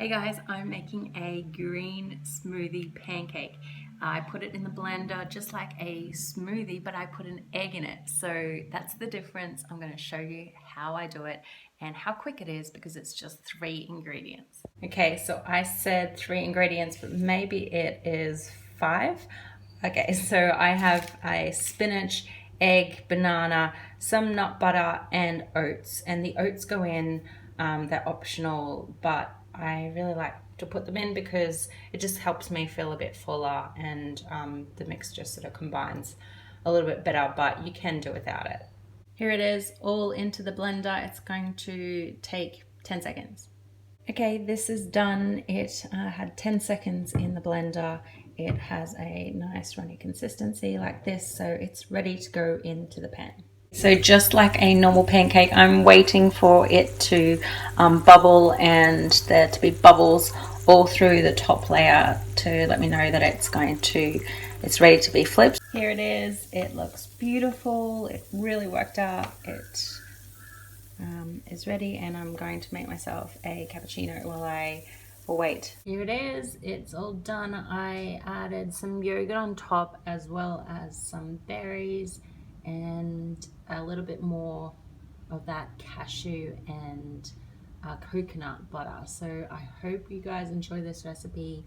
Hey guys, I'm making a green smoothie pancake. I put it in the blender just like a smoothie, but I put an egg in it. So that's the difference. I'm going to show you how I do it and how quick it is because it's just 3 ingredients. Okay, so I said 3 ingredients, but maybe it is 5. Okay, so I have a spinach, egg, banana, some nut butter, and oats. And the oats go in, they're optional, but I really like to put them in because it just helps me feel a bit fuller, and the mix just sort of combines a little bit better, but you can do without it. Here it is, all into the blender. It's going to take 10 seconds. Okay, this is done. It had 10 seconds in the blender. It has a nice runny consistency like this, so it's ready to go into the pan. So just like a normal pancake, I'm waiting for it to bubble and there to be bubbles all through the top layer to let me know that it's ready to be flipped. Here it is. It looks beautiful. It really worked out. It is ready, and I'm going to make myself a cappuccino while I wait. Here it is. It's all done. I added some yogurt on top as well as some berries and a little bit more of that cashew and coconut butter. So I hope you guys enjoy this recipe.